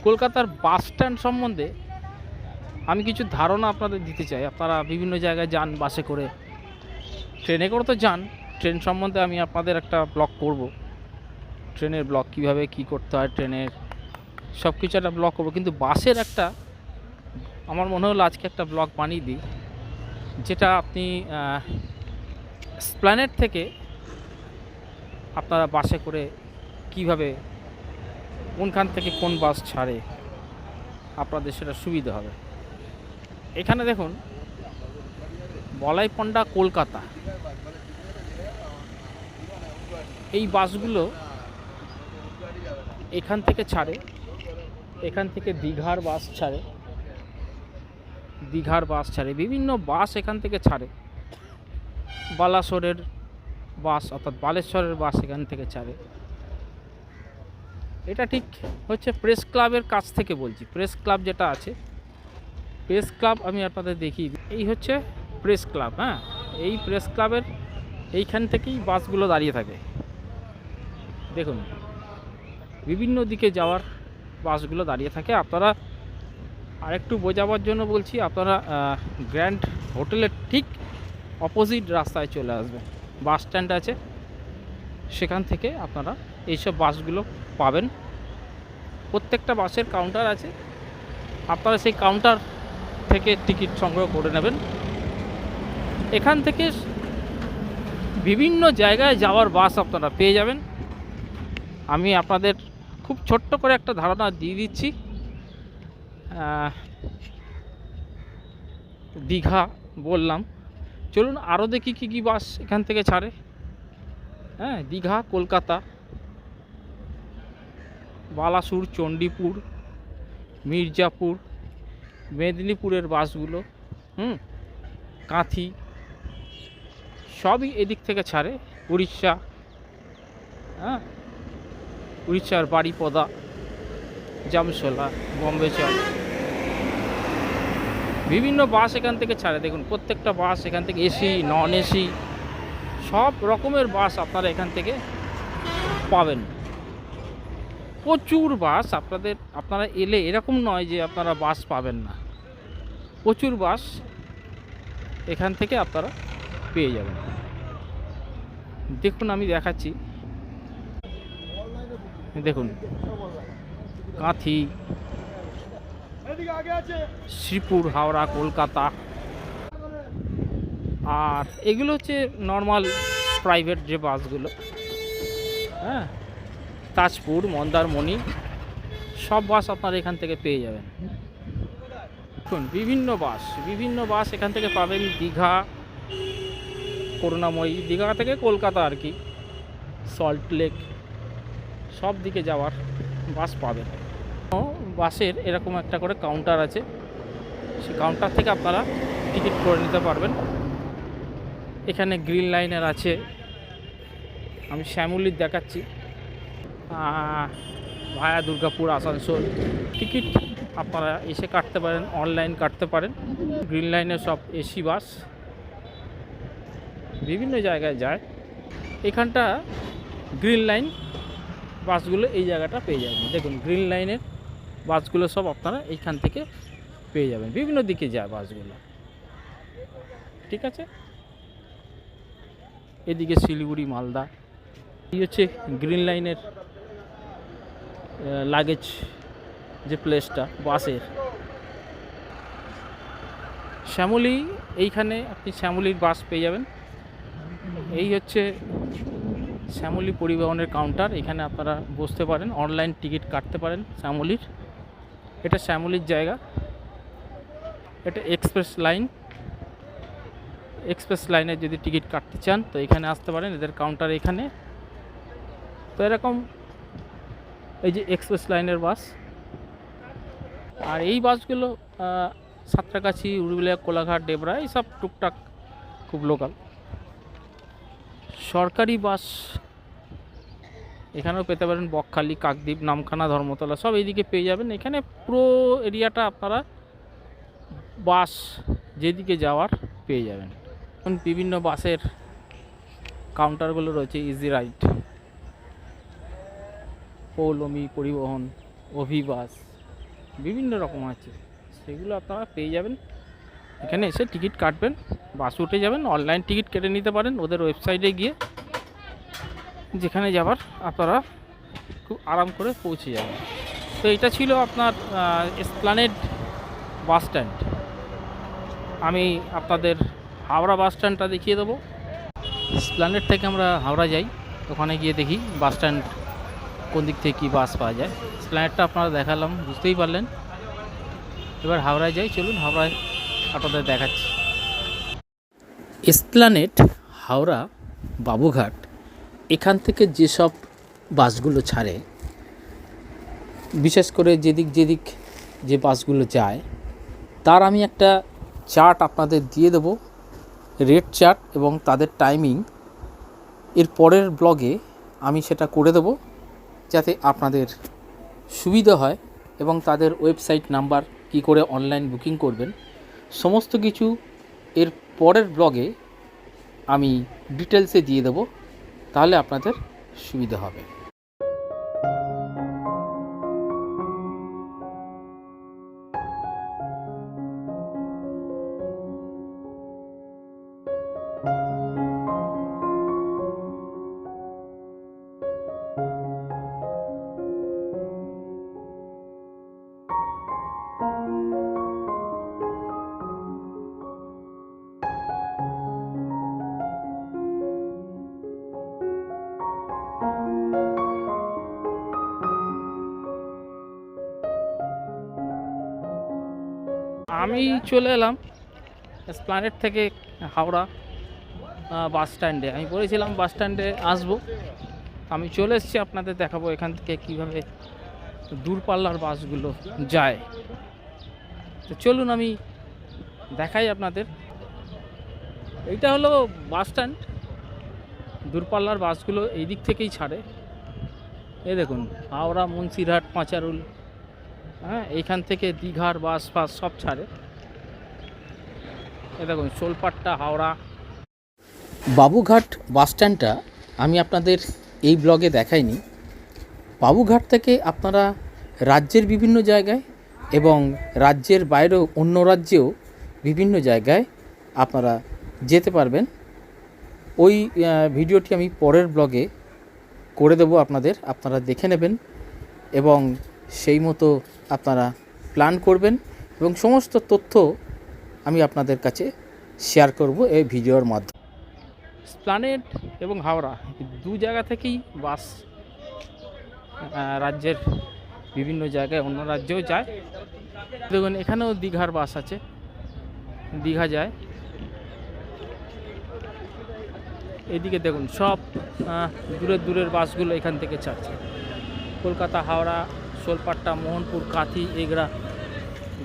কলকাতার bus stand সম্বন্ধে আমি কিছু ধারণা আপনাদের দিতে চাই। আপনারা বিভিন্ন জায়গায় যান বাসে করে, ট্রেনে করে তো যান। ট্রেন সম্বন্ধে আমি আপনাদের একটা ব্লগ করব, ট্রেনের ব্লগ কীভাবে কী করতে হয়, ট্রেনের সব কিছু একটা ব্লগ করবো। কিন্তু বাসের একটা আমার মনে হলো আজকে একটা ব্লগ বানিয়ে দিই, যেটা আপনি এসপ্ল্যানেড থেকে আপনারা বাসে করে কিভাবে কোনখান থেকে কোন বাস ছাড়ে আপনাদের সেটা সুবিধা হবে। এখানে দেখুন বলাইপন্ডা কলকাতা, এই বাসগুলো এখান থেকে ছাড়ে, এখান থেকে দীঘার বাস ছাড়ে, বিভিন্ন বাস এখান থেকে ছাড়ে। বালাসোরের বাস অর্থাৎ বালেশ্বরের বাস এখান থেকে ছাড়ে। এটা ঠিক হচ্ছে প্রেস ক্লাবের কাছ থেকে বলছি। প্রেস ক্লাব যেটা আছে, প্রেস ক্লাব আমি আপনাদের দেখিয়ে দিই। এই হচ্ছে প্রেস ক্লাব। হ্যাঁ, এই প্রেস ক্লাবের এইখান থেকেই বাসগুলো দাঁড়িয়ে থাকে। দেখুন বিভিন্ন দিকে যাওয়ার বাসগুলো দাঁড়িয়ে থাকে। আপনারা আরেকটু বোঝাবার জন্য বলছি, আপনারা গ্র্যান্ড হোটেলের ঠিক অপোজিট রাস্তায় চলে আসবেন, বাস স্ট্যান্ড আছে, সেখান থেকে আপনারা এইসব বাসগুলো পাবেন। প্রত্যেকটা বাসের কাউন্টার আছে, আপনারা সেই কাউন্টার থেকে টিকিট সংগ্রহ করে নেবেন। এখান থেকে বিভিন্ন জায়গায় যাওয়ার বাস আপনারা পেয়ে যাবেন। আমি আপনাদের খুব ছোট্ট করে একটা ধারণা দিয়ে দিচ্ছি। দীঘা বললাম, চলুন আরও দেখি কী কী বাস এখান থেকে ছাড়ে। হ্যাঁ, দীঘা, কলকাতা, বালাসুর, চণ্ডীপুর, মির্জাপুর, মেদিনীপুরের বাসগুলো, কাঁথি, সবই এদিক থেকে ছাড়ে। উড়িষ্যা, হ্যাঁ, উড়িষ্যার বারিপদা, জামশোলা, বম্বে চল, বিভিন্ন বাস এখান থেকে ছাড়ে। দেখুন প্রত্যেকটা বাস এখান থেকে, এসি, নন এসি, সব রকমের বাস আপনারা এখান থেকে পাবেন। প্রচুর বাস আপনারা এলে এরকম নয় যে আপনারা বাস পাবেন না, প্রচুর বাস এখান থেকে আপনারা পেয়ে যাবেন। দেখুন আমি দেখাচ্ছি, দেখুন কাঁথি, শ্রীপুর, হাওড়া, কলকাতা। আর এগুলো হচ্ছে নর্মাল প্রাইভেট যে বাসগুলো, হ্যাঁ, তাজপুর, মন্দারমণি, সব বাস আপনারা এখান থেকে পেয়ে যাবেন। দেখুন বিভিন্ন বাস এখান থেকে পাবেন। দীঘা, করুণাময়ী, দীঘা থেকে কলকাতা আর কি, সল্ট লেক, সব দিকে যাওয়ার বাস পাবেন। বাসের এরকম একটা করে কাউন্টার আছে, সেই কাউন্টার থেকে আপনারা টিকিট করে নিতে পারবেন। এখানে গ্রিন লাইনের আছে, আমি শ্যামলীর দেখাচ্ছি, ভায়া দুর্গাপুর, আসানসোল। টিকিট আপনারা এসে কাটতে পারেন, অনলাইন কাটতে পারেন। গ্রিন লাইনের সব এসি বাস বিভিন্ন জায়গায় যায়। এখানটা গ্রিন লাইন বাসগুলো এই জায়গাটা পেয়ে যাবেন। দেখুন গ্রিন লাইনের বাসগুলো সব আপনারা এইখান থেকে পেয়ে যাবেন, বিভিন্ন দিকে যায় বাসগুলো। ঠিক আছে, এদিকে শিলিগুড়ি, মালদা। এই হচ্ছে গ্রিন লাইনের লাগেজ যে প্লেসটা বাসের। শ্যামলী, এইখানে আপনি শ্যামলীর বাস পেয়ে যাবেন। এই হচ্ছে শ্যামলী পরিবহনের কাউন্টার, এখানে আপনারা বসতে পারেন, অনলাইন টিকিট কাটতে পারেন শ্যামলীর। এটা শ্যামলীর জায়গা, এটা এক্সপ্রেস লাইনে যদি টিকিট কাটতে চান তো এখানে আসতে পারেন, এদের কাউন্টার এখানে। তো এরকম এই যে এক্সপ্রেস লাইনের বাস। আর এই বাসগুলো সাঁতরাগাছি, উড়িষ্যা, কোলাঘাট, ডেবরা, এইসব টুকটাক খুব লোকাল। সরকারি বাস এখানেও পেতে পারেন, বকখালি, কাকদ্বীপ, নামখানা, ধর্মতলা, সব এইদিকে পেয়ে যাবেন। এখানে পুরো এরিয়াটা আপনারা বাস যেদিকে যাওয়ার পেয়ে যাবেন। বিভিন্ন বাসের কাউন্টারগুলো রয়েছে, ইজি রাইড, পৌলমী পরিবহন, অভিবাস, বিভিন্ন রকম আছে, সেগুলো আপনারা পেয়ে যাবেন। এখানে এসে টিকিট কাটবেন, বাস উঠে যাবেন, অনলাইন টিকিট কেটে নিতে পারেন ওদের ওয়েবসাইটে গিয়ে, যেখানে যাবার আপনারা খুব আরাম করে পৌঁছে যাবেন। তো এটা ছিল আপনার এসপ্ল্যানেড বাস স্ট্যান্ড। আমি আপনাদের হাওড়া বাস স্ট্যান্ডটা দেখিয়ে দেবো। এসপ্ল্যানেড থেকে আমরা হাওড়া যাই, ওখানে গিয়ে দেখি বাস স্ট্যান্ড কোন দিক থেকে কী বাস পাওয়া যায়। এসপ্ল্যানেডটা আপনারা দেখালাম, বুঝতেই পারলেন। এবার হাওড়ায় যাই, চলুন হাওড়ায় আপনাদের দেখাচ্ছি। এসপ্ল্যানেড হাওড়া বাবুঘাট, এখান থেকে যেসব বাসগুলো ছাড়ে, বিশেষ করে যেদিক যে বাসগুলো যায়, তার আমি একটা চার্ট আপনাদের দিয়ে দেবো, রেড চার্ট এবং তাদের টাইমিং। এর পরের ব্লগে আমি সেটা করে দেবো, যাতে আপনাদের সুবিধা হয়, এবং তাদের ওয়েবসাইট নাম্বার, কি করে অনলাইন বুকিং করবেন, সমস্ত কিছু এর পরের ব্লগে আমি ডিটেলসে দিয়ে দেবো, তাহলে আপনাদের সুবিধা হবে। আমি চলে এলাম এসপ্ল্যানেড থেকে হাওড়া বাস স্ট্যান্ডে। আমি বলেছিলাম বাস স্ট্যান্ডে আসবো, আমি চলে এসেছি, আপনাদের দেখাবো এখান থেকে কীভাবে দূরপাল্লার বাসগুলো যায়। তো চলুন আমি দেখাই আপনাদের। এইটা হলো বাস স্ট্যান্ড, দূরপাল্লার বাসগুলো এই দিক থেকেই ছাড়ে। এই দেখুন, হাওড়া, মুন্সিরহাট, পাঁচারুল, হ্যাঁ, এইখান থেকে দীঘার বাস ফাস সব ছাড়ে। এ দেখুন শোলপাট্টা, হাওড়া। বাবুঘাট বাস স্ট্যান্ডটা আমি আপনাদের এই ব্লগে দেখাইনি। বাবুঘাট থেকে আপনারা রাজ্যের বিভিন্ন জায়গায় এবং রাজ্যের বাইরেও, অন্য রাজ্যেও বিভিন্ন জায়গায় আপনারা যেতে পারবেন। ওই ভিডিওটি আমি পরের ব্লগে করে দেবো আপনাদের, আপনারা দেখে নেবেন এবং সেই মতো আপনারা প্ল্যান করবেন, এবং সমস্ত তথ্য আমি আপনাদের কাছে শেয়ার করব এই ভিডিওর মাধ্যমে। এসপ্ল্যানেড এবং হাওড়া দু জায়গা থেকেই বাস রাজ্যের বিভিন্ন জায়গায়, অন্য রাজ্যেও যায়। দেখুন এখানেও দীঘার বাস আছে, দীঘা যায়। এদিকে দেখুন সব দূরের বাসগুলো এখান থেকে ছাড়ছে। কলকাতা, হাওড়া, শোলপাট্টা, মোহনপুর, কাঁথি, এগরা,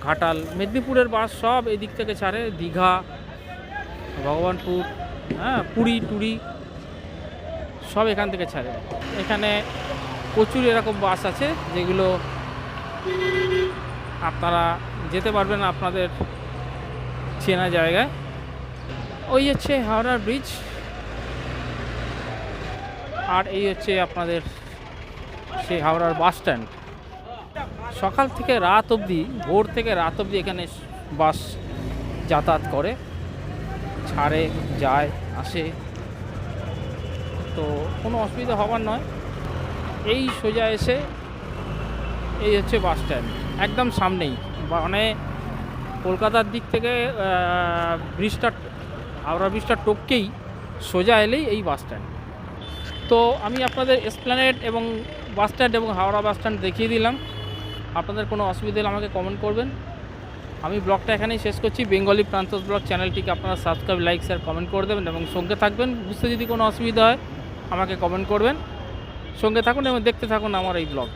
ঘাটাল, মেদিনীপুরের বাস সব এদিক থেকে ছাড়ে। দীঘা, ভগবানপুর, হ্যাঁ, পুরী টুরি সব এখান থেকে ছাড়ে। এখানে প্রচুর এরকম বাস আছে যেগুলো আপনারা যেতে পারবেন আপনাদের চেনা জায়গায়। ওই হচ্ছে হাওড়ার ব্রিজ, আর এই হচ্ছে আপনাদের সেই হাওড়ার বাস স্ট্যান্ড। সকাল থেকে রাত অবধি, ভোর থেকে রাত অবধি এখানে বাস যাতায়াত করে, ছাড়ে, যায়, আসে। তো কোনো অসুবিধা হবার নয়। এই সোজা এসে এই হচ্ছে বাস স্ট্যান্ড, একদম সামনেই। মানে কলকাতার দিক থেকে ব্রিজটা, হাওড়া ব্রিজটা টপকেই সোজা এলেই এই বাস স্ট্যান্ড। তো আমি আপনাদের এসপ্ল্যানেড এবং বাস স্ট্যান্ড এবং হাওড়া বাস স্ট্যান্ড দেখিয়ে দিলাম। আপনাদের কোনো অসুবিধা হলে আমাকে কমেন্ট করবেন। আমি ব্লগটা এখানেই শেষ করছি। বেঙ্গলি প্রান্তস ব্লগ চ্যানেলটিকে আপনারা সাবস্ক্রাইব, লাইক, শেয়ার, কমেন্ট করে দেবেন এবং সঙ্গে থাকবেন। বুঝতে যদি কোনো অসুবিধা হয় আমাকে কমেন্ট করবেন। সঙ্গে থাকুন এবং দেখতে থাকুন আমার এই ব্লগ।